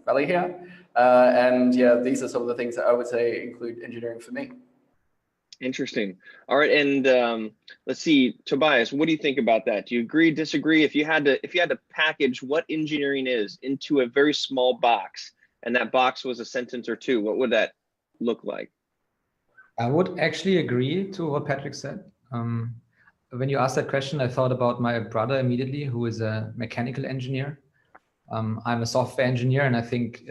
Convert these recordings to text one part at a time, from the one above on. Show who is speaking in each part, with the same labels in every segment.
Speaker 1: Valley here. And yeah, these are some of the things that I would say include engineering for me.
Speaker 2: Interesting. All right, and let's see, Tobias, what do you think about that? Do you agree, disagree? If you had to package what engineering is into a very small box, and that box was a sentence or two, what would that look like?
Speaker 3: I would actually agree to what Patrick said. When you asked that question, I thought about my brother immediately, who is a mechanical engineer. I'm a software engineer, and I think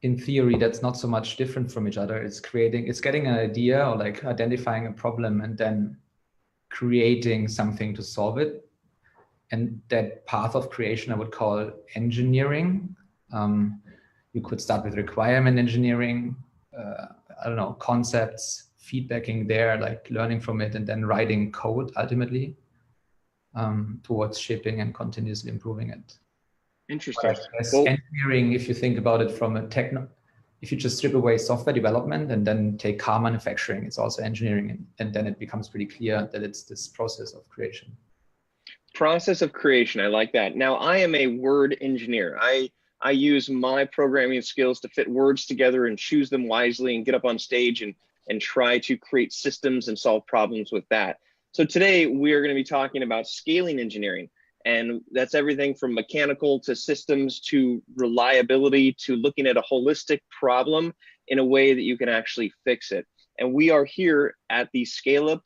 Speaker 3: in theory, that's not so much different from each other. It's getting an idea or like identifying a problem and then creating something to solve it. And that path of creation I would call engineering. You could start with requirement engineering, I don't know, concepts, feedbacking there, like learning from it, and then writing code ultimately towards shipping and continuously improving it.
Speaker 2: Interesting.
Speaker 3: Well, engineering, if you think about it from a if you just strip away software development and then take car manufacturing, it's also engineering, and then it becomes pretty clear that it's this process of creation.
Speaker 2: Process of creation, I like that. Now, I am a word engineer. I use my programming skills to fit words together and choose them wisely and get up on stage and try to create systems and solve problems with that. So today we are going to be talking about scaling engineering. And that's everything from mechanical to systems to reliability to looking at a holistic problem in a way that you can actually fix it. And we are here at the ScaleUp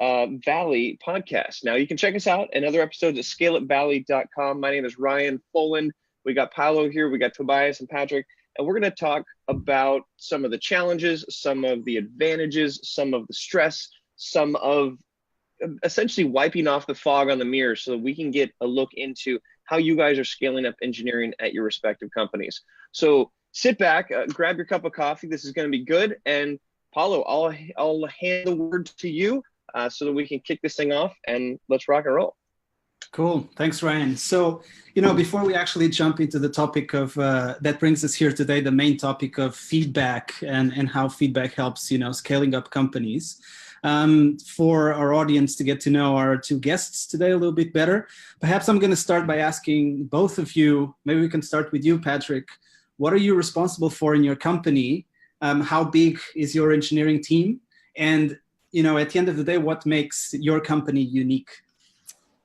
Speaker 2: Valley podcast. Now you can check us out in other episodes at scaleupvalley.com. My name is Ryan Foland. We got Paulo here, we got Tobias and Patrick, and we're going to talk about some of the challenges, some of the advantages, some of the stress, some of essentially wiping off the fog on the mirror so that we can get a look into how you guys are scaling up engineering at your respective companies. So sit back, grab your cup of coffee. This is going to be good. And Paulo, I'll hand the word to you so that we can kick this thing off and let's rock and roll.
Speaker 4: Cool. Thanks, Ryan. So, before we actually jump into the topic of that brings us here today, the main topic of feedback and how feedback helps, scaling up companies. For our audience to get to know our two guests today a little bit better, perhaps I'm going to start by asking both of you, maybe we can start with you, Patrick. What are you responsible for in your company? How big is your engineering team? And, at the end of the day, what makes your company unique?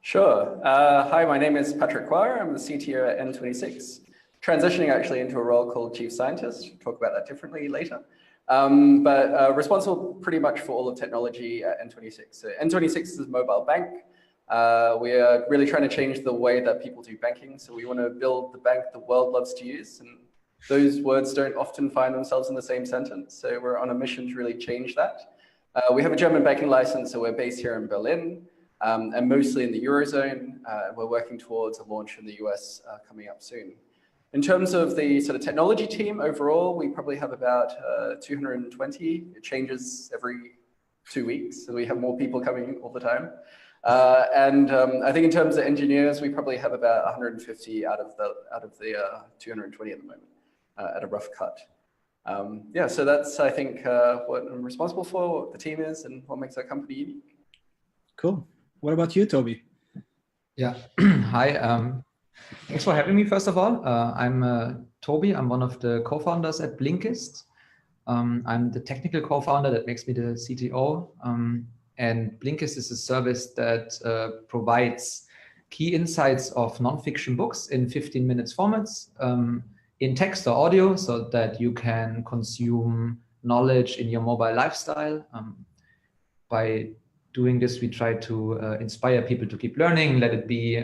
Speaker 1: Sure. Hi, my name is Patrick Quire. I'm the CTO at N26, transitioning actually into a role called Chief Scientist. We'll talk about that differently later. But responsible pretty much for all of technology at N26. So N26 is a mobile bank. We are really trying to change the way that people do banking. So we want to build the bank the world loves to use. And those words don't often find themselves in the same sentence. So we're on a mission to really change that. We have a German banking license, so we're based here in Berlin. And mostly in the Eurozone. We're working towards a launch in the US coming up soon. In terms of the sort of technology team overall, we probably have about 220. It changes every 2 weeks, so we have more people coming all the time. And I think in terms of engineers, we probably have about 150 out of the 220 at the moment, at a rough cut. Yeah, so that's, I think, what I'm responsible for, what the team is, and what makes our company unique.
Speaker 4: Cool. What about you, Toby?
Speaker 3: Yeah. Hi. Thanks for having me, first of all. I'm Toby. I'm one of the co-founders at Blinkist. I'm the technical co-founder. That makes me the CTO. And Blinkist is a service that provides key insights of nonfiction books in 15 minutes formats, in text or audio, so that you can consume knowledge in your mobile lifestyle. By doing this, we try to inspire people to keep learning, let it be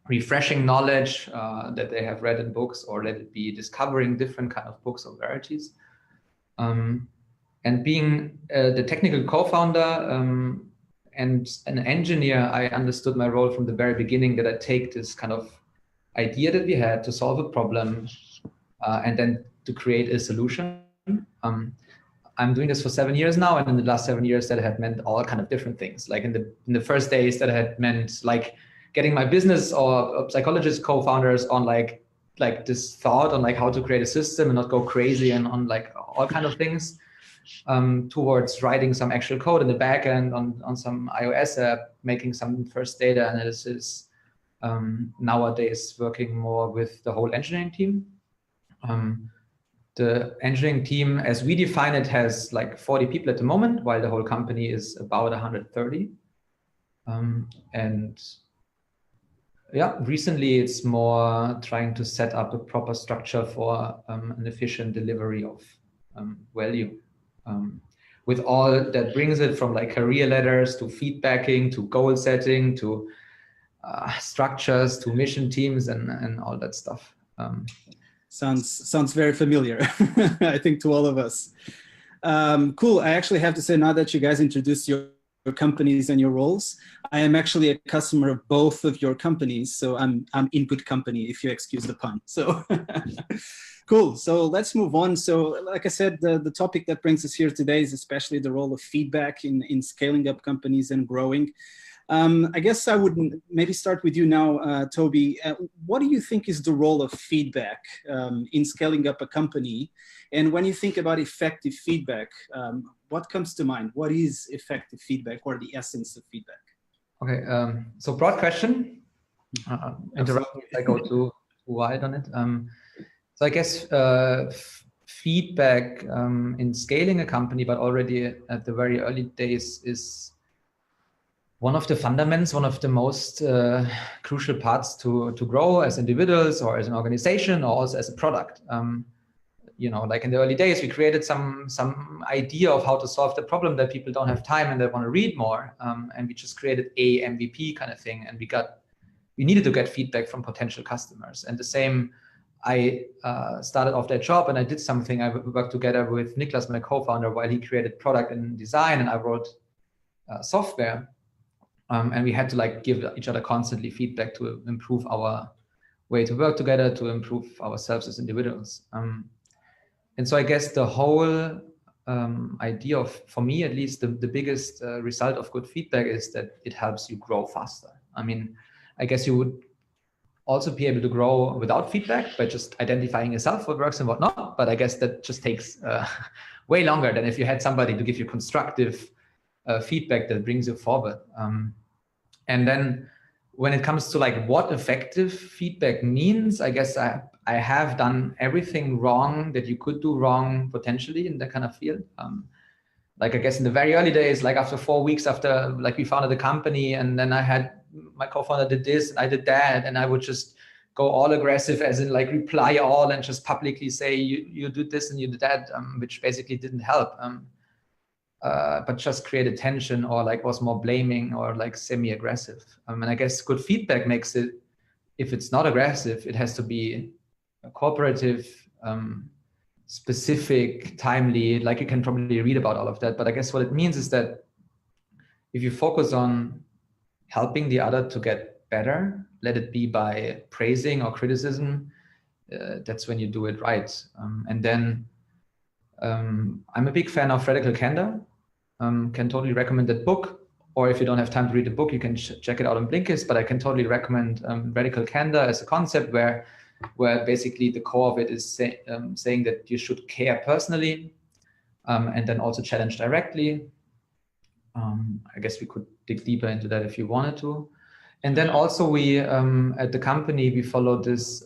Speaker 3: refreshing knowledge that they have read in books, or let it be discovering different kind of books or varieties. And being the technical co-founder and an engineer, I understood my role from the very beginning, that I take this kind of idea that we had to solve a problem and then to create a solution. I'm doing this for 7 years now, and in the last 7 years that had meant all kind of different things. Like in the first days, that had meant like getting my business or psychologist co-founders on like this thought on like how to create a system and not go crazy and on like all kind of things, towards writing some actual code in the back end on some iOS app, making some first data analysis, nowadays working more with the whole engineering team. The engineering team, as we define it, has like 40 people at the moment, while the whole company is about 130. And yeah, recently it's more trying to set up a proper structure for an efficient delivery of value. With all that brings it from like career letters to feedbacking to goal setting to structures to mission teams and all that stuff.
Speaker 4: Sounds very familiar, I think, to all of us. Cool. I actually have to say, now that you guys introduced your companies and your roles, I am actually a customer of both of your companies, so I'm in good company, if you excuse the pun. So cool. So let's move on. So like I said, the topic that brings us here today is especially the role of feedback in scaling up companies and growing. I guess I would maybe start with you now, Toby. What do you think is the role of feedback in scaling up a company? And when you think about effective feedback, what comes to mind? What is effective feedback, or the essence of feedback?
Speaker 3: Okay, so broad question. Interrupt me if I go too wide on it. So I guess feedback in scaling a company, but already at the very early days, is one of the fundamentals, one of the most crucial parts to grow as individuals or as an organization or also as a product. You know, like in the early days, we created some idea of how to solve the problem that people don't have time and they want to read more. And we just created a MVP kind of thing. And we needed to get feedback from potential customers. And the same, I started off that job and I did something. I worked together with Niklas, my co-founder, while he created product and design and I wrote software. And we had to like give each other constantly feedback to improve our way to work together, to improve ourselves as individuals. And so I guess the whole idea of, for me at least, the biggest result of good feedback is that it helps you grow faster. I mean, I guess you would also be able to grow without feedback by just identifying yourself, what works and what not. But I guess that just takes way longer than if you had somebody to give you constructive feedback that brings you forward. And then when it comes to like what effective feedback means, I guess I have done everything wrong that you could do wrong potentially in that kind of field. Like I guess in the very early days, like after 4 weeks after like we founded the company, and then I had my co-founder did this, and I did that, and I would just go all aggressive, as in like reply all and just publicly say you did this and you did that, which basically didn't help. But just created tension or like was more blaming or like semi-aggressive. And I guess good feedback makes it, if it's not aggressive, it has to be cooperative, specific, timely, like you can probably read about all of that. But I guess what it means is that if you focus on helping the other to get better, let it be by praising or criticism, that's when you do it right. And then I'm a big fan of Radical Candor. Can totally recommend that book. Or if you don't have time to read the book, you can check it out on Blinkist. But I can totally recommend Radical Candor as a concept where basically the core of it is saying that you should care personally and then also challenge directly. I guess we could dig deeper into that if you wanted to. And then also we, at the company, we follow this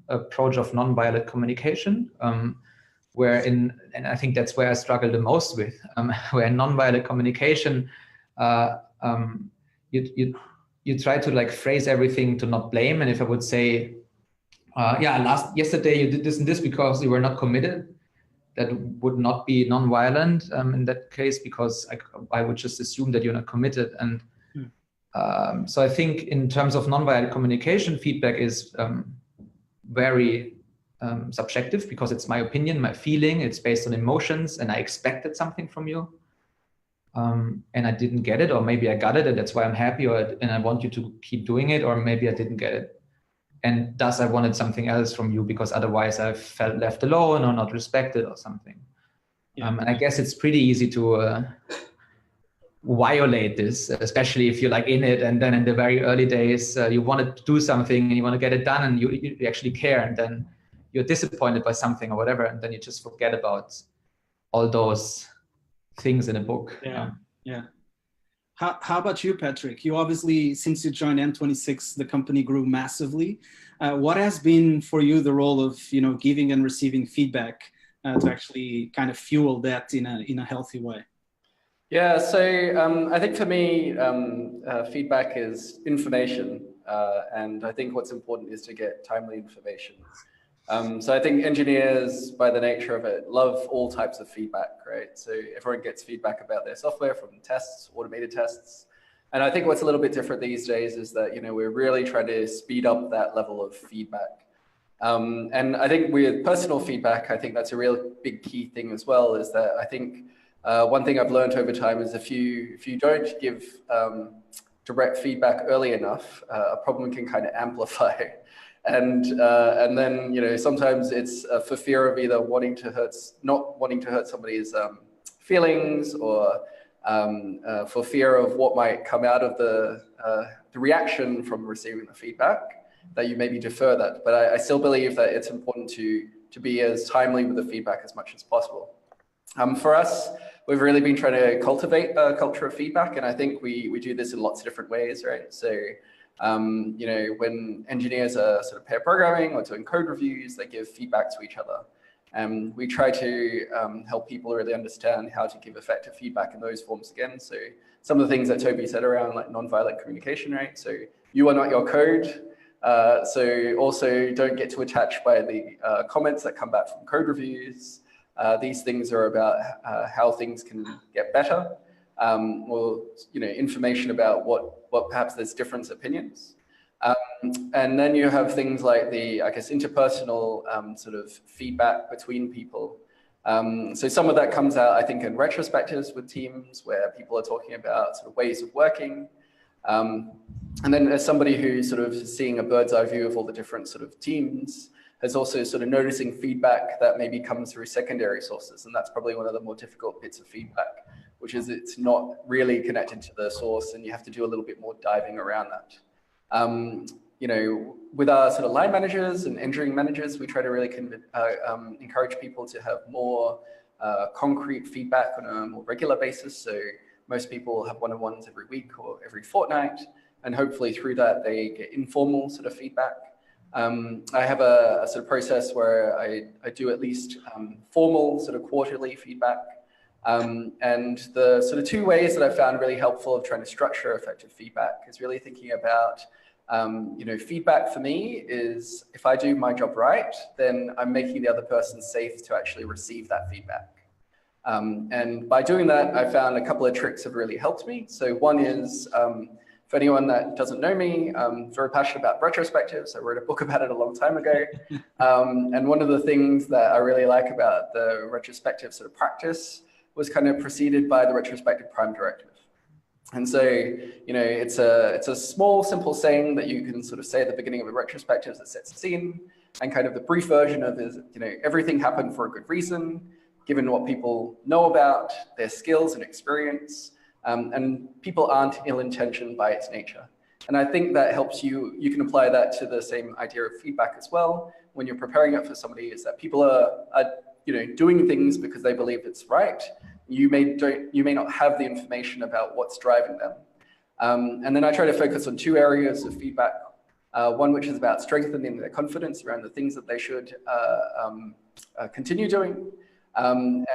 Speaker 3: approach of non-violent communication. And I think that's where I struggle the most with, where non-violent communication, you try to like phrase everything to not blame. And if I would say, yesterday you did this and this because you were not committed, that would not be non-violent in that case, because I would just assume that you're not committed. And so I think in terms of non-violent communication, feedback is very subjective, because it's my opinion, my feeling, it's based on emotions, and I expected something from you. And I didn't get it, or maybe I got it, and that's why I'm happy, and I want you to keep doing it, or maybe I didn't get it. And thus I wanted something else from you, because otherwise I felt left alone or not respected or something. Yeah. And I guess it's pretty easy to violate this, especially if you're like in it, and then in the very early days, you want to do something and you want to get it done, and you actually care, and then you're disappointed by something or whatever, and then you just forget about all those things in a book.
Speaker 4: Yeah. How about you, Patrick? You obviously, since you joined N26, the company grew massively. What has been for you the role of giving and receiving feedback to actually kind of fuel that in a healthy way?
Speaker 1: Yeah, so I think for me, feedback is information, and I think what's important is to get timely information. So I think engineers, by the nature of it, love all types of feedback, right? So everyone gets feedback about their software from tests, automated tests. And I think what's a little bit different these days is that, we're really trying to speed up that level of feedback. And I think with personal feedback, I think that's a real big key thing as well, is that I think one thing I've learned over time is if you don't give direct feedback early enough, a problem can kind of amplify. And then, sometimes it's for fear of either not wanting to hurt somebody's feelings, or for fear of what might come out of the reaction from receiving the feedback, that you maybe defer that. But I still believe that it's important to be as timely with the feedback as much as possible. For us, we've really been trying to cultivate a culture of feedback, and I think we do this in lots of different ways, right? So when engineers are sort of pair programming or doing code reviews, they give feedback to each other. And we try to help people really understand how to give effective feedback in those forms again. So some of the things that Toby said around like nonviolent communication, right? So you are not your code. So also don't get too attached by the comments that come back from code reviews. These things are about how things can get better. Or information about what perhaps there's different opinions. And then you have things like the, I guess, interpersonal sort of feedback between people. So some of that comes out, I think, in retrospectives with teams where people are talking about sort of ways of working. And then as somebody who's sort of seeing a bird's eye view of all the different sort of teams, is also sort of noticing feedback that maybe comes through secondary sources. And that's probably one of the more difficult bits of feedback, which is it's not really connected to the source, and you have to do a little bit more diving around that. With our sort of line managers and engineering managers, we try to really encourage people to have more concrete feedback on a more regular basis. So most people have one-on-ones every week or every fortnight, and hopefully through that they get informal sort of feedback. I have a sort of process where I do at least formal sort of quarterly feedback. And the sort of two ways that I've found really helpful of trying to structure effective feedback is really thinking about, feedback for me is if I do my job right, then I'm making the other person safe to actually receive that feedback. And by doing that, I found a couple of tricks have really helped me. So one is, for anyone that doesn't know me, I'm very passionate about retrospectives. I wrote a book about it a long time ago. And one of the things that I really like about the retrospective sort of practice was kind of preceded by the retrospective prime directive. And so, it's a small, simple saying that you can sort of say at the beginning of a retrospective that sets the scene, and kind of the brief version of is, everything happened for a good reason, given what people know about their skills and experience, and people aren't ill-intentioned by its nature. And I think that helps you can apply that to the same idea of feedback as well. When you're preparing it for somebody, is that people are doing things because they believe it's right. You may not have the information about what's driving them. And then I try to focus on two areas of feedback. One which is about strengthening their confidence around the things that they should continue doing. And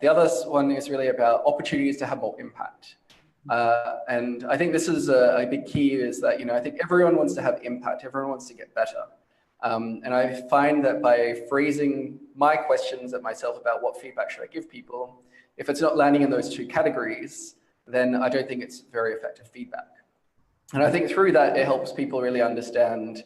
Speaker 1: the other one is really about opportunities to have more impact. And I think this is a big key, is that, I think everyone wants to have impact. Everyone wants to get better. And I find that by phrasing my questions at myself about what feedback should I give people, if it's not landing in those two categories, then I don't think it's very effective feedback. And I think through that, it helps people really understand,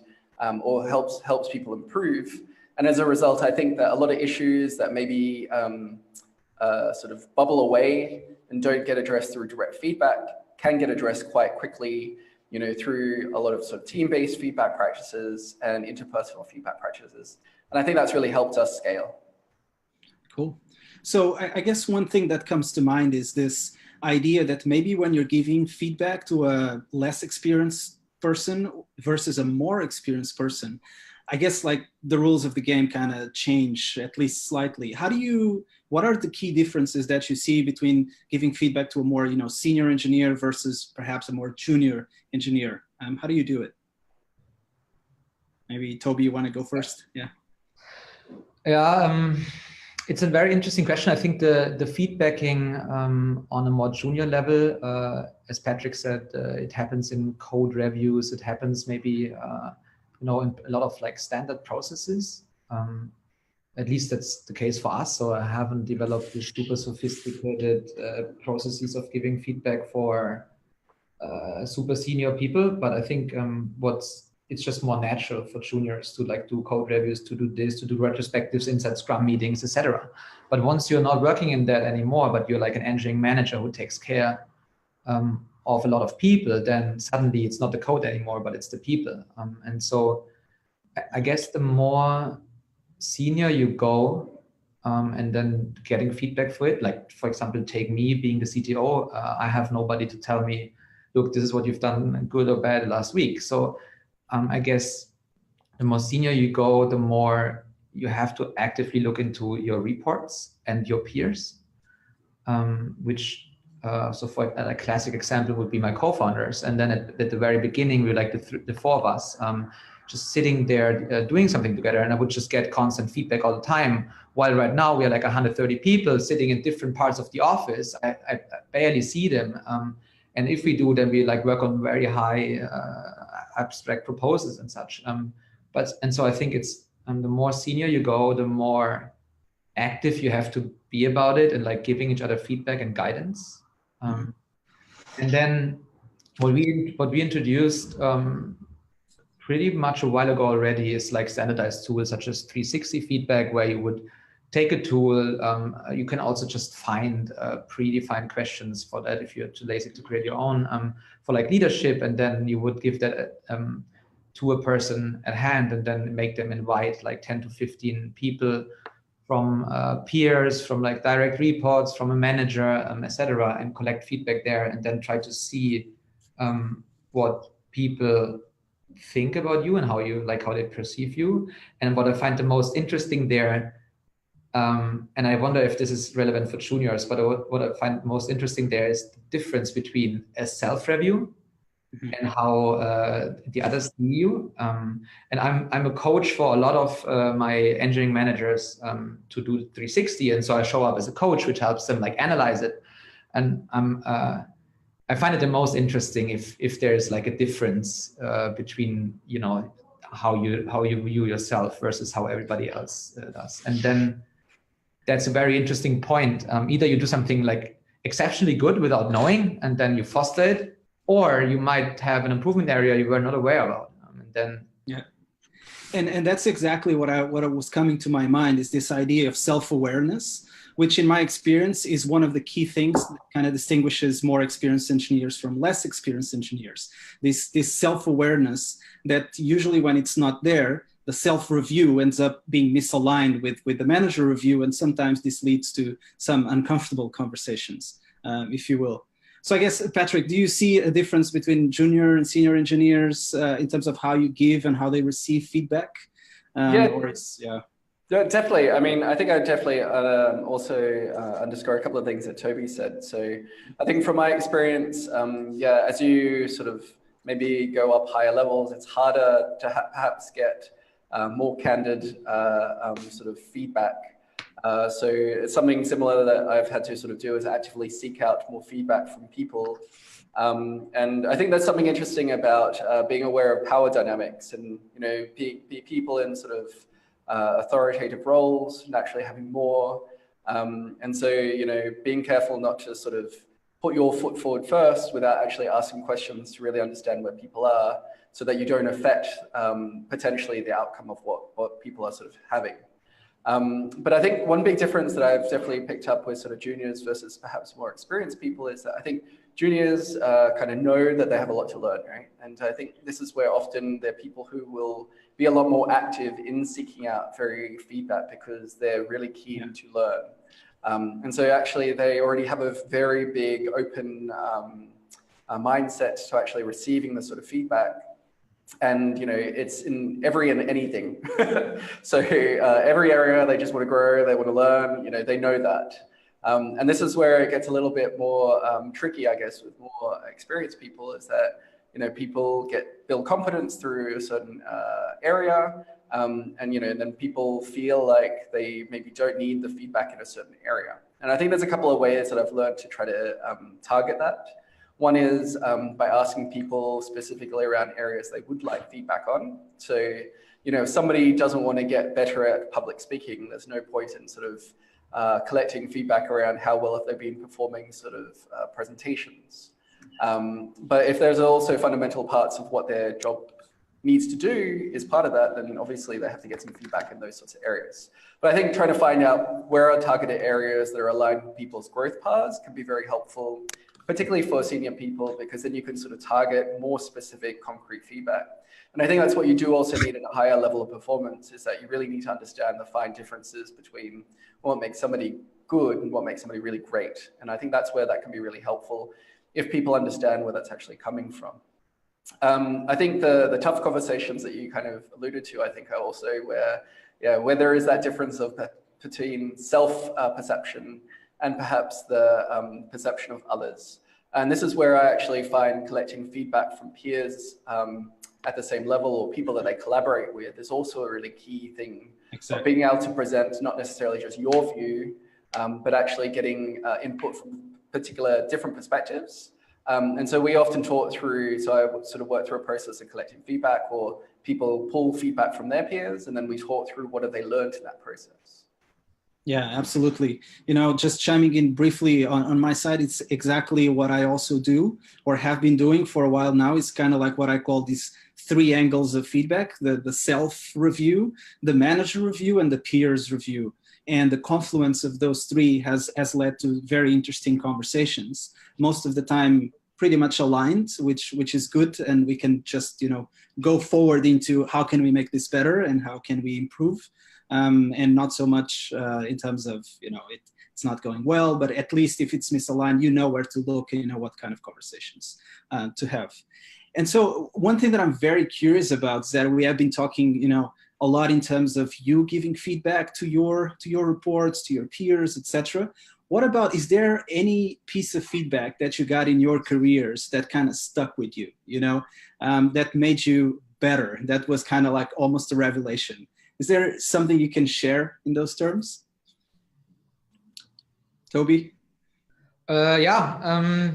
Speaker 1: or helps people improve. And as a result, I think that a lot of issues that maybe sort of bubble away and don't get addressed through direct feedback can get addressed quite quickly, through a lot of sort of team-based feedback practices and interpersonal feedback practices. And I think that's really helped us scale.
Speaker 4: Cool. So I guess one thing that comes to mind is this idea that maybe when you're giving feedback to a less experienced person versus a more experienced person, I guess like the rules of the game kind of change at least slightly. What are the key differences that you see between giving feedback to a more, senior engineer versus perhaps a more junior engineer? How do you do it? Maybe Toby, you want to go first? Yeah.
Speaker 3: Yeah, it's a very interesting question. I think the feedbacking on a more junior level, as Patrick said, it happens in code reviews. It happens maybe in a lot of like standard processes. At least that's the case for us. So I haven't developed these super sophisticated processes of giving feedback for super senior people. But I think it's just more natural for juniors to like do code reviews, to do this, to do retrospectives inside Scrum meetings, etc. But once you're not working in that anymore, but you're like an engineering manager who takes care of a lot of people, then suddenly it's not the code anymore, but it's the people. And so I guess the more senior you go, and then getting feedback for it, like for example, take me being the CTO, I have nobody to tell me, look, this is what you've done good or bad last week. So I guess the more senior you go, the more you have to actively look into your reports and your peers, so for a classic example would be my co-founders. And then at the very beginning, we were like the four of us just sitting there doing something together, and I would just get constant feedback all the time. While right now we are like 130 people sitting in different parts of the office. I barely see them. And if we do, then we like work on very high abstract proposals and such. And so I think it's the more senior you go, the more active you have to be about it and like giving each other feedback and guidance. And then what we introduced pretty much a while ago already is like standardized tools such as 360 feedback, where you would take a tool. You can also just find predefined questions for that if you're too lazy to create your own for like leadership, and then you would give that to a person at hand, and then make them invite like 10 to 15 people from peers, from like direct reports, from a manager, etc., and collect feedback there, and then try to see what people think about you and how they perceive you. And what I find the most interesting there, and I wonder if this is relevant for juniors, but what I find most interesting there is the difference between a self-review and how the others see you. And I'm a coach for a lot of my engineering managers to do 360, and so I show up as a coach, which helps them like analyze it. And I find it the most interesting if there's like a difference between how you view yourself versus how everybody else does. And then that's a very interesting point. Either you do something like exceptionally good without knowing, and then you foster it, or you might have an improvement area you were not aware about. And then
Speaker 4: yeah, and that's exactly what was coming to my mind, is this idea of self-awareness, which in my experience is one of the key things that kind of distinguishes more experienced engineers from less experienced engineers. This self-awareness that usually when it's not there, the self-review ends up being misaligned with the manager review, and sometimes this leads to some uncomfortable conversations, if you will. So I guess, Patrick, do you see a difference between junior and senior engineers in terms of how you give and how they receive feedback?
Speaker 1: Yeah, definitely. I mean, I think I definitely also underscore a couple of things that Toby said. So I think from my experience, as you sort of maybe go up higher levels, it's harder to perhaps get more candid sort of feedback. So it's something similar that I've had to sort of do, is actively seek out more feedback from people. And I think that's something interesting about being aware of power dynamics, and people in sort of authoritative roles naturally having more. And so being careful not to sort of put your foot forward first without actually asking questions to really understand where people are, so that you don't affect potentially the outcome of what people are sort of having. But I think one big difference that I've definitely picked up with sort of juniors versus perhaps more experienced people is that I think juniors kind of know that they have a lot to learn, right? And I think this is where often there are people who will be a lot more active in seeking out very feedback because they're really keen to learn. And so actually they already have a very big open mindset to actually receiving the sort of feedback. And it's in every and anything. So every area, they just want to grow, they want to learn, they know that. And this is where it gets a little bit more tricky, I guess, with more experienced people, is that people build confidence through a certain area, and then people feel like they maybe don't need the feedback in a certain area. And I think there's a couple of ways that I've learned to try to target that. One is by asking people specifically around areas they would like feedback on. So, if somebody doesn't want to get better at public speaking, there's no point in sort of collecting feedback around how well have they been performing sort of presentations. But if there's also fundamental parts of what their job needs to do is part of that, then obviously they have to get some feedback in those sorts of areas. But I think trying to find out where are targeted areas that are aligned with people's growth paths can be very helpful, particularly for senior people, because then you can sort of target more specific concrete feedback. And I think that's what you do also need at a higher level of performance, is that you really need to understand the fine differences between what makes somebody good and what makes somebody really great. And I think that's where that can be really helpful if people understand where that's actually coming from. I think the tough conversations that you kind of alluded to, I think, are also where there is that difference between self-perception and perhaps the perception of others. And this is where I actually find collecting feedback from peers at the same level, or people that they collaborate with, is also a really key thing. Exactly. Of being able to present not necessarily just your view, but actually getting input from different perspectives. And so we often talk through, so I sort of work through a process of collecting feedback, or people pull feedback from their peers, and then we talk through what have they learned in that process.
Speaker 4: Yeah, absolutely. Just chiming in briefly on my side, it's exactly what I also do or have been doing for a while now. It's kind of like what I call these 3 angles of feedback: the self-review, the manager review, and the peers review. And the confluence of those 3 has led to very interesting conversations, most of the time pretty much aligned, which is good. And we can just, go forward into how can we make this better and how can we improve. And not so much in terms of, it's not going well, but at least if it's misaligned, you know where to look and you know what kind of conversations to have. And so one thing that I'm very curious about is that we have been talking, a lot in terms of you giving feedback to your reports, to your peers, etc. What about, is there any piece of feedback that you got in your careers that kind of stuck with you, that made you better? That was kind of like almost a revelation. Is there something you can share in those terms? Toby?
Speaker 3: Yeah,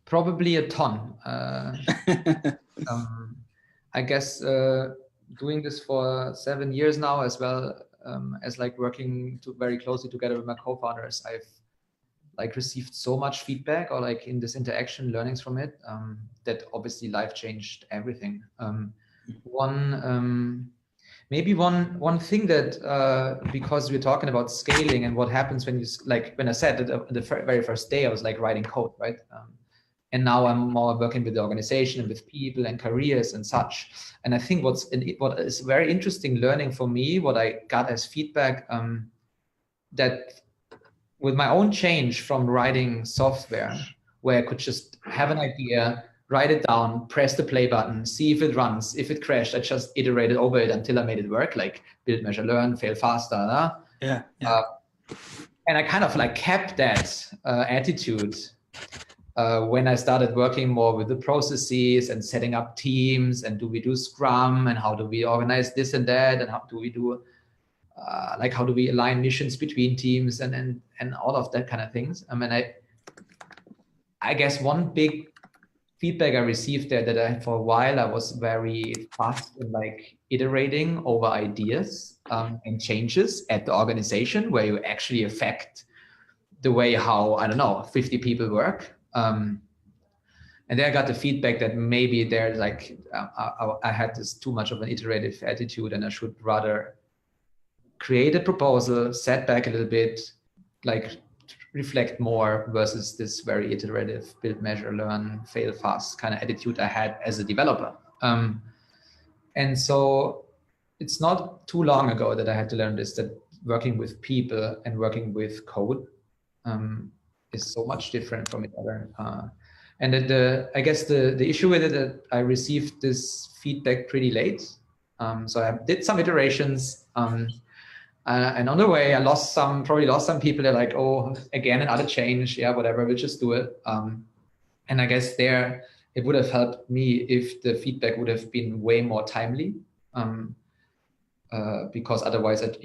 Speaker 3: probably a ton. I guess doing this for 7 years now, as well as like working very closely together with my co-founders, I've received so much feedback, or like in this interaction, learnings from it, that obviously life changed everything. Maybe one thing that, because we're talking about scaling and what happens when when I said that the very first day I was like writing code, right? And now I'm more working with the organization and with people and careers and such. And I think what is very interesting learning for me, what I got as feedback, that with my own change from writing software, where I could just have an idea, write it down, press the play button, see if it runs. If it crashed, I just iterated over it until I made it work, like build, measure, learn, fail faster.
Speaker 4: Yeah.
Speaker 3: And I kind of like kept that attitude when I started working more with the processes and setting up teams, and do we do Scrum, and how do we organize this and that, and how do we do how do we align missions between teams, and all of that kind of things. I mean, I guess one big feedback I received there, that for a while I was very fast in like iterating over ideas and changes at the organization, where you actually affect the way how, I don't know, 50 people work. And then I got the feedback that maybe there's like, I had this too much of an iterative attitude, and I should rather create a proposal, set back a little bit, like reflect more, versus this very iterative build, measure, learn, fail fast kind of attitude I had as a developer. And so it's not too long ago that I had to learn this, that working with people and working with code is so much different from each other. And I guess the issue with it that I received this feedback pretty late. So I did some iterations, and on the way I probably lost some people. They're like, oh, again another change, yeah, whatever, we'll just do it. And I guess it would have helped me if the feedback would have been way more timely. Because otherwise, at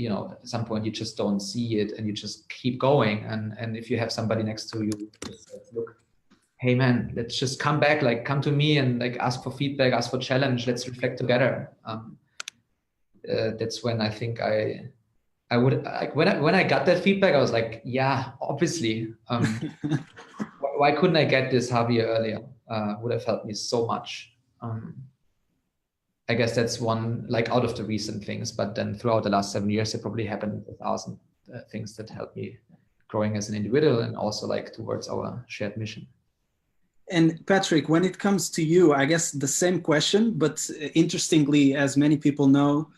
Speaker 3: some point you just don't see it and you just keep going. And if you have somebody next to you, just look, hey man, let's just come back, like come to me and like ask for feedback, ask for challenge, let's reflect together. That's when I think I would, like, when I got that feedback, I was like, yeah, obviously. Why couldn't I get this Javier earlier? Would have helped me so much. I guess that's one, like, out of the recent things, but then throughout the last 7 years, there probably happened 1,000 things that helped me growing as an individual and also like towards our shared mission.
Speaker 4: And Patrick, when it comes to you, I guess the same question, but interestingly, as many people know,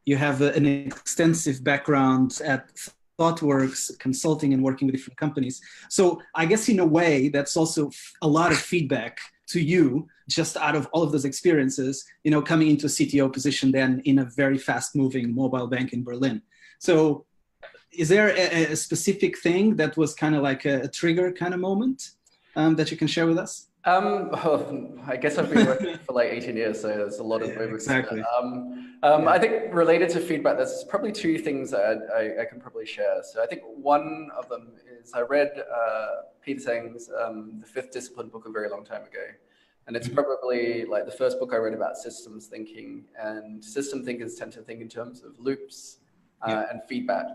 Speaker 4: you have an extensive background at ThoughtWorks, consulting and working with different companies. So I guess in a way, that's also a lot of feedback to you, just out of all of those experiences, coming into a CTO position then in a very fast moving mobile bank in Berlin. So is there a specific thing that was kind of like a trigger kind of moment that you can share with us?
Speaker 1: I guess I've been working for like 18 years, so there's a lot of moments.
Speaker 4: Exactly.
Speaker 1: I think related to feedback, there's probably two things that I can probably share. So I think one of them is I read Peter Seng's The Fifth Discipline book a very long time ago. And it's probably like the first book I read about systems thinking, and system thinkers tend to think in terms of loops and feedback.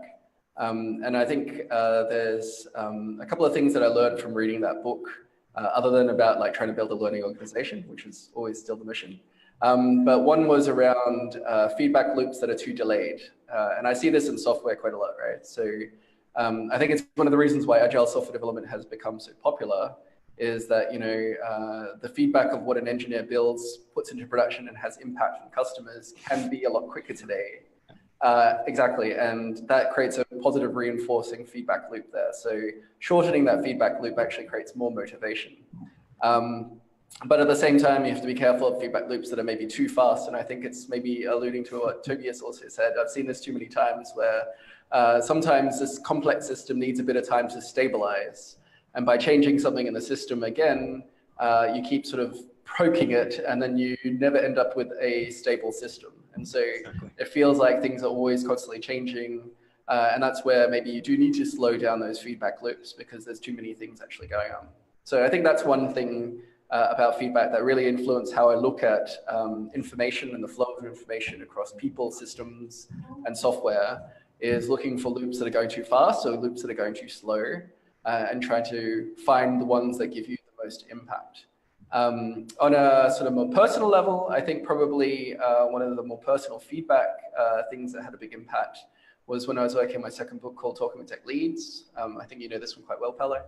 Speaker 1: And I think there's a couple of things that I learned from reading that book, other than about like trying to build a learning organization, which is always still the mission. But one was around feedback loops that are too delayed. And I see this in software quite a lot, right? So I think it's one of the reasons why agile software development has become so popular, is that the feedback of what an engineer builds, puts into production and has impact on customers can be a lot quicker today. Exactly, and that creates a positive reinforcing feedback loop there. So shortening that feedback loop actually creates more motivation. But at the same time, you have to be careful of feedback loops that are maybe too fast. And I think it's maybe alluding to what Tobias also said. I've seen this too many times where sometimes this complex system needs a bit of time to stabilize. And by changing something in the system again, you keep sort of poking it, and then you never end up with a stable system. And so it feels like things are always constantly changing. And that's where maybe you do need to slow down those feedback loops because there's too many things actually going on. So I think that's one thing about feedback that really influenced how I look at information and the flow of information across people, systems, and software, is looking for loops that are going too fast or loops that are going too slow, and trying to find the ones that give you the most impact. On a sort of more personal level, I think probably one of the more personal feedback things that had a big impact was when I was working on my second book called Talking with Tech Leads. I think you know this one quite well, Paulo.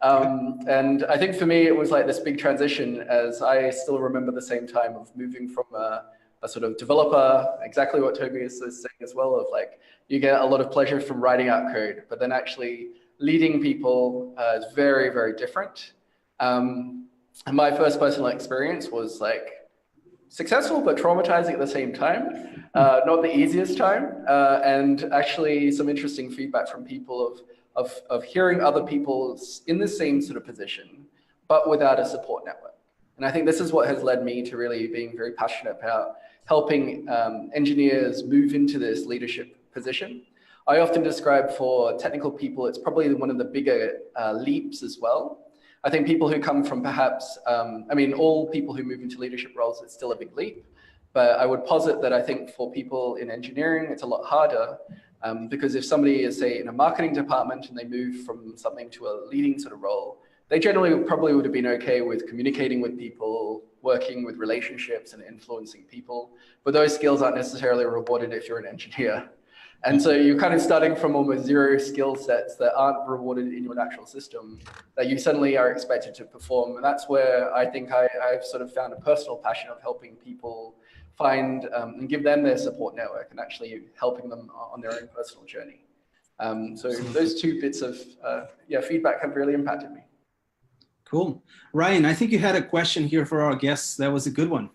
Speaker 1: And I think for me, it was like this big transition, as I still remember the same time of moving from a sort of developer, exactly what Tobias is saying as well, of like, you get a lot of pleasure from writing out code, but then actually leading people is very, very different. And my first personal experience was like successful, but traumatizing at the same time. Not the easiest time. And actually some interesting feedback from people of hearing other people in the same sort of position, but without a support network. And I think this is what has led me to really being very passionate about helping engineers move into this leadership position. I often describe for technical people, it's probably one of the bigger leaps as well. I think people who come from perhaps, I mean, all people who move into leadership roles, it's still a big leap. But I would posit that I think for people in engineering, it's a lot harder. Because if somebody is, say, in a marketing department and they move from something to a leading sort of role, they generally probably would have been okay with communicating with people, working with relationships and influencing people. But those skills aren't necessarily rewarded if you're an engineer. And so you're kind of starting from almost zero skill sets that aren't rewarded in your natural system that you suddenly are expected to perform. And that's where I think I've sort of found a personal passion of helping people find and give them their support network and actually helping them on their own personal journey. So those two bits of feedback have really impacted me.
Speaker 4: Cool. Ryan, I think you had a question here for our guests. That was a good one.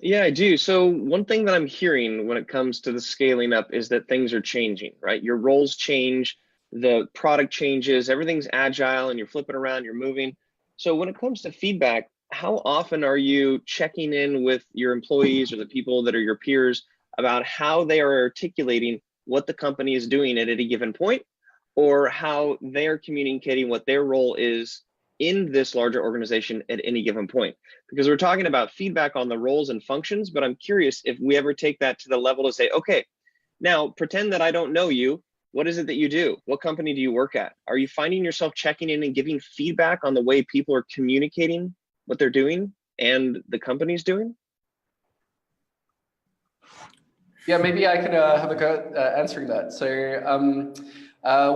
Speaker 2: Yeah, I do. So one thing that I'm hearing when it comes to the scaling up is that things are changing, right? Your roles change, the product changes, everything's agile and you're flipping around, you're moving. So when it comes to feedback, how often are you checking in with your employees or the people that are your peers about how they are articulating what the company is doing at any given point, or how they're communicating what their role is in this larger organization at any given point? Because we're talking about feedback on the roles and functions, but I'm curious if we ever take that to the level to say, okay, now pretend that I don't know you. What is it that you do? What company do you work at? Are you finding yourself checking in and giving feedback on the way people are communicating what they're doing and the company's doing?
Speaker 1: Yeah, maybe I could have a go at answering that. So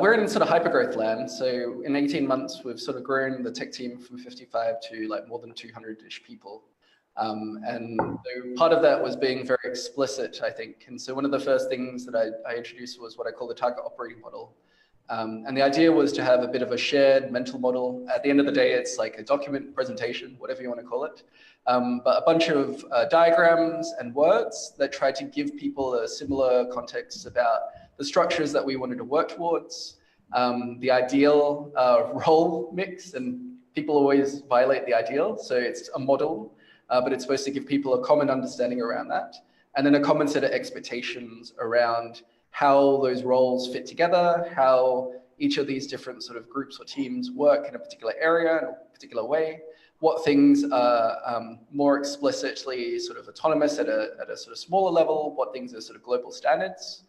Speaker 1: we're in sort of hypergrowth land. So in 18 months, we've sort of grown the tech team from 55 to like more than 200-ish people. And so part of that was being very explicit, I think. And so one of the first things that I introduced was what I call the target operating model. And the idea was to have a bit of a shared mental model. At the end of the day, it's like a document presentation, whatever you want to call it. But a bunch of diagrams and words that try to give people a similar context about the structures that we wanted to work towards, the ideal role mix, and people always violate the ideal. So it's a model, but it's supposed to give people a common understanding around that. And then a common set of expectations around how those roles fit together, how each of these different sort of groups or teams work in a particular area, in a particular way, what things are more explicitly sort of autonomous at a sort of smaller level, what things are sort of global standards.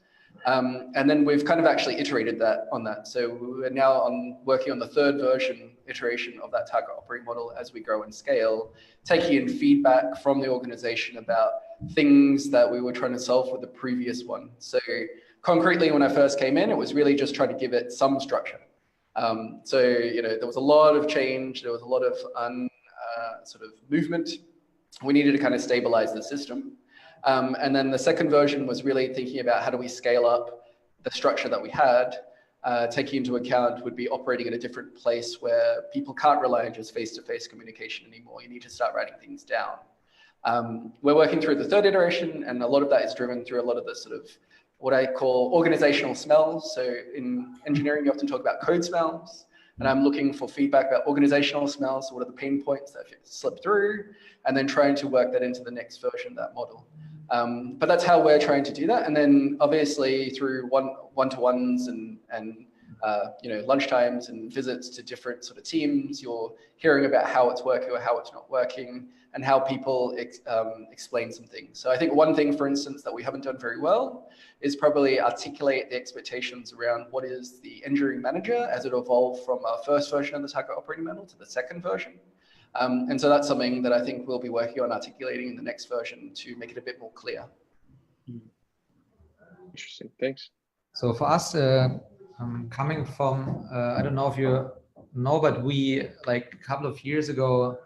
Speaker 1: And then we've kind of actually iterated that on that. So we're now working on the third iteration of that target operating model as we grow and scale, taking in feedback from the organization about things that we were trying to solve with the previous one. So concretely, when I first came in, it was really just trying to give it some structure. So, there was a lot of change. There was a lot of sort of movement. We needed to kind of stabilize the system. And then the second version was really thinking about how do we scale up the structure that we had, taking into account would be operating in a different place where people can't rely on just face-to-face communication anymore. You need to start writing things down. We're working through the third iteration, and a lot of that is driven through a lot of the sort of what I call organizational smells. So in engineering, you often talk about code smells, and I'm looking for feedback about organizational smells. So what are the pain points that slip through, and then trying to work that into the next version of that model. But that's how we're trying to do that. And then obviously through one-to-ones and lunchtimes and visits to different sort of teams, you're hearing about how it's working or how it's not working, and how people explain some things. So I think one thing, for instance, that we haven't done very well is probably articulate the expectations around what is the engineering manager as it evolved from our first version of the target operating model to the second version. And so that's something that I think we'll be working on articulating in the next version to make it a bit more clear.
Speaker 2: Interesting, thanks.
Speaker 3: So for us, coming from, I don't know if you know, but we, like a couple of years ago,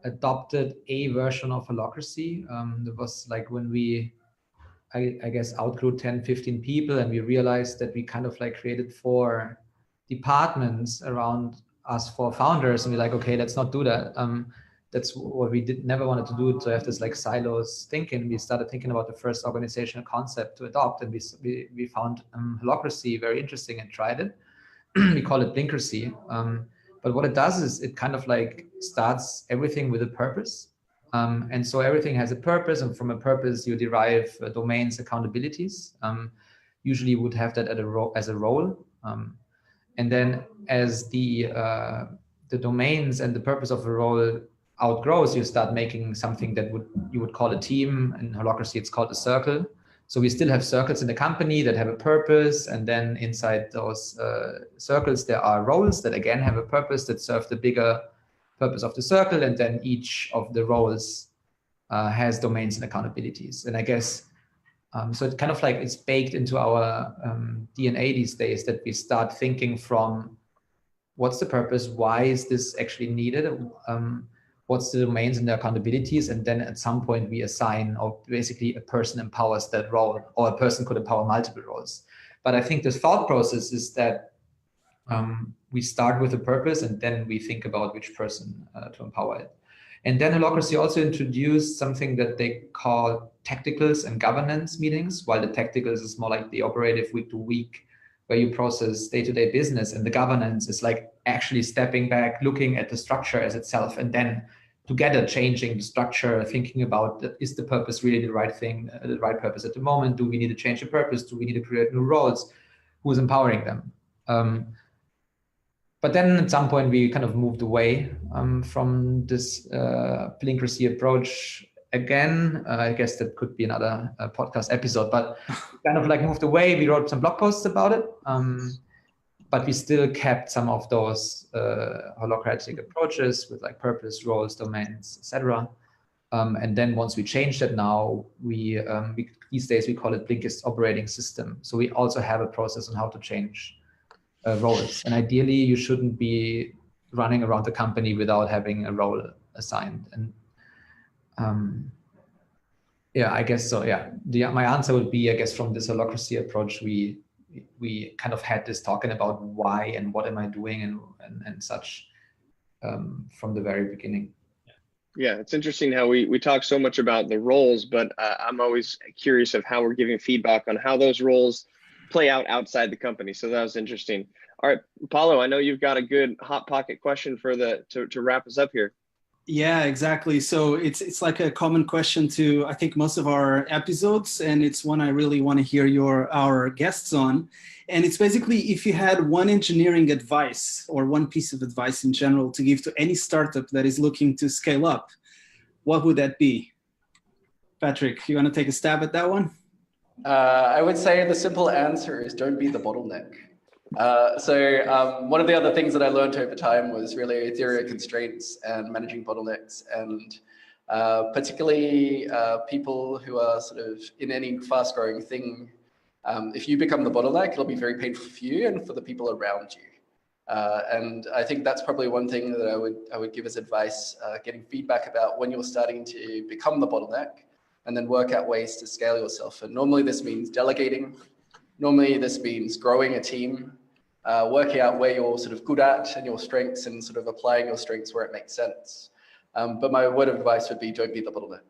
Speaker 3: adopted a version of Holacracy. That was like when we, I guess, outgrew 10, 15 people, and we realized that we kind of like created 4 departments around us, 4 founders, and we're like, okay, let's not do that. That's what we never wanted to do, to have this like silos thinking. We started thinking about the first organizational concept to adopt, and we found Holacracy very interesting and tried it. We call it Blinkersy. But what it does is it kind of like starts everything with a purpose. And so everything has a purpose, and from a purpose you derive domains, accountabilities. Usually you would have that as a role. And then as the domains and the purpose of a role outgrows, you start making something that you would call a team. In Holacracy, it's called a circle. So we still have circles in the company that have a purpose, and then inside those circles there are roles that again have a purpose that serve the bigger purpose of the circle, and then each of the roles has domains and accountabilities. And I guess so it kind of like it's baked into our DNA these days that we start thinking from what's the purpose, why is this actually needed, what's the domains and the accountabilities, and then at some point we assign, or basically a person empowers that role, or a person could empower multiple roles. But I think the thought process is that We start with a purpose, and then we think about which person to empower it. And then Holacracy also introduced something that they call tacticals and governance meetings, while the tacticals is more like the operative week to week, where you process day-to-day business, and the governance is like actually stepping back, looking at the structure as itself, and then together changing the structure, thinking about, is the purpose really the right thing, the right purpose at the moment? Do we need to change the purpose? Do we need to create new roles? Who's empowering them? But then at some point we kind of moved away from this Blinkist approach again. I guess that could be another podcast episode, but kind of like moved away. We wrote some blog posts about it, but we still kept some of those holacratic approaches with like purpose, roles, domains, etc. And then once we changed it now, we these days we call it Blinkist operating system. So we also have a process on how to change roles. And ideally, you shouldn't be running around the company without having a role assigned. And yeah, I guess so. Yeah, my answer would be, I guess, from this holacracy approach, we kind of had this talking about why and what am I doing and such from the very beginning.
Speaker 2: Yeah, it's interesting how we talk so much about the roles, but I'm always curious of how we're giving feedback on how those roles play out outside the company. So that was interesting. All right, Paulo, I know you've got a good hot pocket question for to wrap us up here.
Speaker 4: Yeah, exactly. So it's like a common question to, I think, most of our episodes, and it's one I really want to hear our guests on. And it's basically, if you had one engineering advice or one piece of advice in general to give to any startup that is looking to scale up, what would that be? Patrick, you want to take a stab at that one?
Speaker 1: I would say the simple answer is don't be the bottleneck. One of the other things that I learned over time was really theory of constraints and managing bottlenecks, and particularly people who are sort of in any fast-growing thing. If you become the bottleneck, it'll be very painful for you and for the people around you. And I think that's probably one thing that I would give as advice, getting feedback about when you're starting to become the bottleneck, and then work out ways to scale yourself. And normally this means delegating. Normally this means growing a team, working out where you're sort of good at and your strengths, and sort of applying your strengths where it makes sense. But my word of advice would be don't be the bottleneck.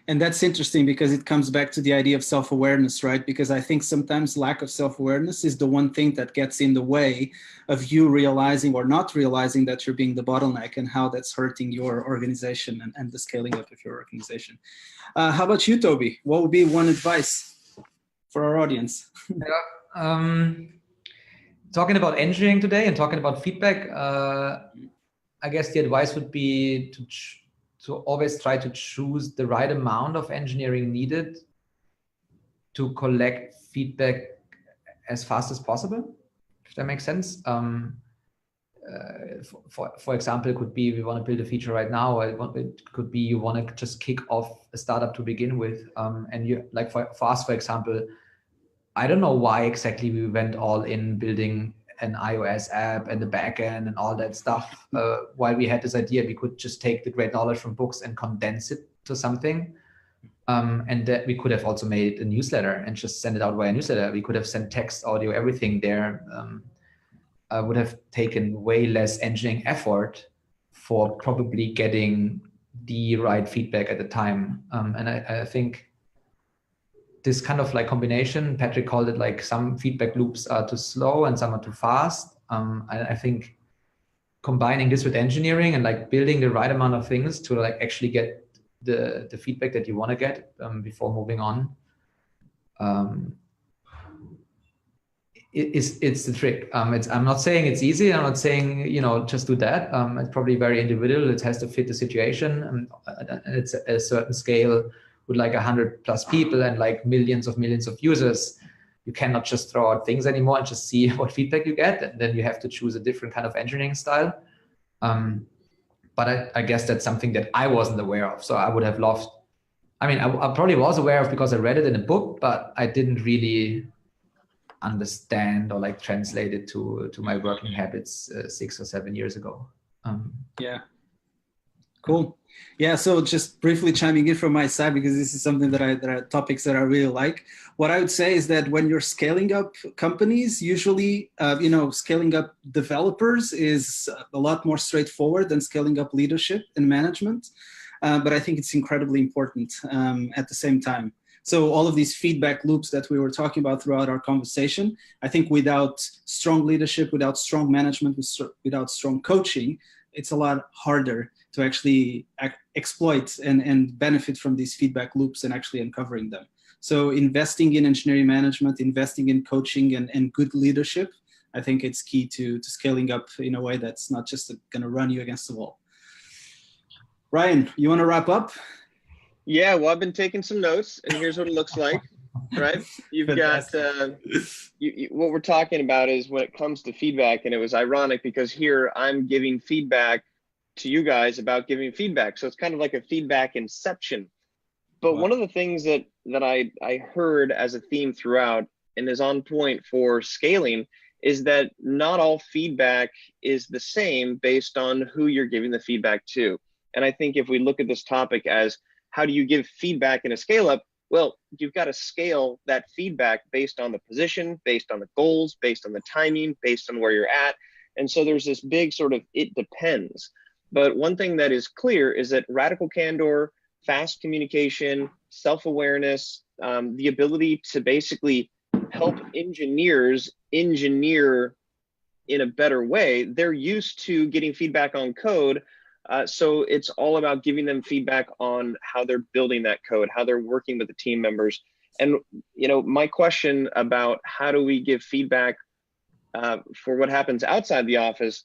Speaker 4: And that's interesting because it comes back to the idea of self-awareness, right? Because I think sometimes lack of self-awareness is the one thing that gets in the way of you realizing or not realizing that you're being the bottleneck, and how that's hurting your organization and the scaling up of your organization. How about you, Toby? What would be one advice for our audience?
Speaker 3: Yeah, talking about engineering today and talking about feedback, I guess the advice would be to always try to choose the right amount of engineering needed to collect feedback as fast as possible, if that makes sense. For example, it could be we want to build a feature right now. It could be you want to just kick off a startup to begin with. And you, like for us, for example, I don't know why exactly we went all in building an iOS app and the backend and all that stuff. While we had this idea, we could just take the great knowledge from books and condense it to something. And that we could have also made a newsletter and just send it out via newsletter. We could have sent text, audio, everything there. Would have taken way less engineering effort for probably getting the right feedback at the time. And I think this kind of like combination, Patrick called it like some feedback loops are too slow and some are too fast. I think combining this with engineering and like building the right amount of things to like actually get the feedback that you want to get before moving on. It's the trick. I'm not saying it's easy. I'm not saying, just do that. It's probably very individual. It has to fit the situation. And it's a certain scale with like 100+ people and like millions of users. You cannot just throw out things anymore and just see what feedback you get. And then you have to choose a different kind of engineering style. But I guess that's something that I wasn't aware of. So I would have loved, I probably was aware of because I read it in a book, but I didn't really understand or like translate it to my working habits 6 or 7 years ago.
Speaker 4: Yeah. Cool. Yeah, so just briefly chiming in from my side, because this is something that are topics that I really like. What I would say is that when you're scaling up companies, usually, scaling up developers is a lot more straightforward than scaling up leadership and management. But I think it's incredibly important at the same time. So all of these feedback loops that we were talking about throughout our conversation, I think without strong leadership, without strong management, without strong coaching, it's a lot harder to actually exploit and benefit from these feedback loops and actually uncovering them. So investing in engineering management, investing in coaching and good leadership, I think it's key to scaling up in a way that's not just going to run you against the wall. Ryan, you want to wrap up?
Speaker 2: Yeah, well, I've been taking some notes, and here's what it looks like, right? You've got, what we're talking about is when it comes to feedback, and it was ironic because here I'm giving feedback to you guys about giving feedback. So it's kind of like a feedback inception. But one of the things that I heard as a theme throughout and is on point for scaling is that not all feedback is the same based on who you're giving the feedback to. And I think if we look at this topic as how do you give feedback in a scale up? Well, you've got to scale that feedback based on the position, based on the goals, based on the timing, based on where you're at. And so there's this big sort of it depends. But one thing that is clear is that radical candor, fast communication, self-awareness, the ability to basically help engineers engineer in a better way. They're used to getting feedback on code. So it's all about giving them feedback on how they're building that code, how they're working with the team members. And, my question about how do we give feedback for what happens outside the office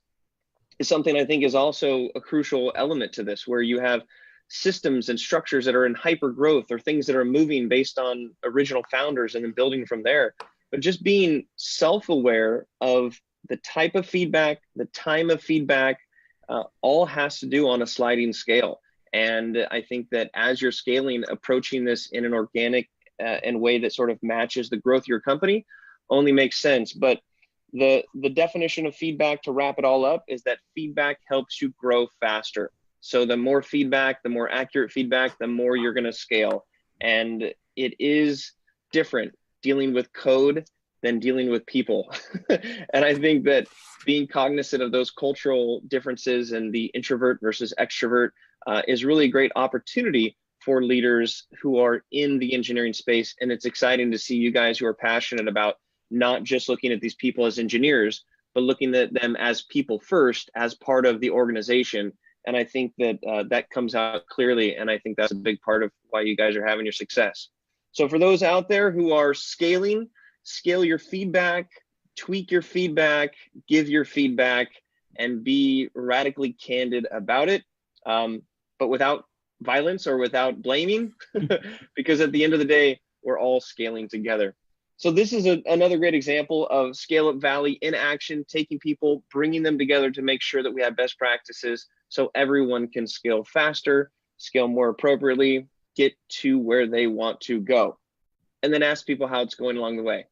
Speaker 2: is something I think is also a crucial element to this, where you have systems and structures that are in hyper growth or things that are moving based on original founders and then building from there. But just being self-aware of the type of feedback, the time of feedback, all has to do on a sliding scale. And I think that as you're scaling, approaching this in an organic and way that sort of matches the growth of your company only makes sense. But the definition of feedback, to wrap it all up, is that feedback helps you grow faster. So the more feedback, the more accurate feedback, the more you're going to scale. And it is different dealing with code than dealing with people. And I think that being cognizant of those cultural differences and the introvert versus extrovert is really a great opportunity for leaders who are in the engineering space. And it's exciting to see you guys who are passionate about not just looking at these people as engineers, but looking at them as people first, as part of the organization. And I think that that comes out clearly. And I think that's a big part of why you guys are having your success. So for those out there who are scaling, scale your feedback, tweak your feedback, give your feedback, and be radically candid about it, but without violence or without blaming, because at the end of the day, we're all scaling together. So this is another great example of ScaleUp Valley in action, taking people, bringing them together to make sure that we have best practices so everyone can scale faster, scale more appropriately, get to where they want to go, and then ask people how it's going along the way.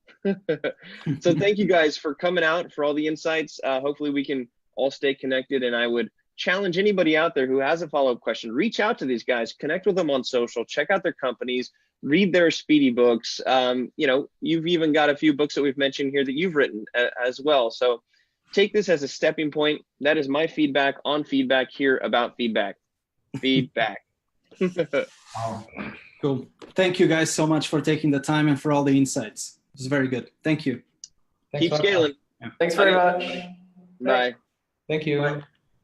Speaker 2: So thank you guys for coming out, for all the insights. Hopefully we can all stay connected, and I would challenge anybody out there who has a follow-up question, reach out to these guys, connect with them on social, check out their companies, read their speedy books. You've even got a few books that we've mentioned here that you've written as well. So take this as a stepping point. That is my feedback on feedback here about feedback. Feedback.
Speaker 4: Wow. Cool. Thank you guys so much for taking the time and for all the insights. It was very good. Thank you.
Speaker 2: Keep scaling.
Speaker 1: Thanks very much.
Speaker 2: Bye.
Speaker 3: Thank you.
Speaker 1: Bye.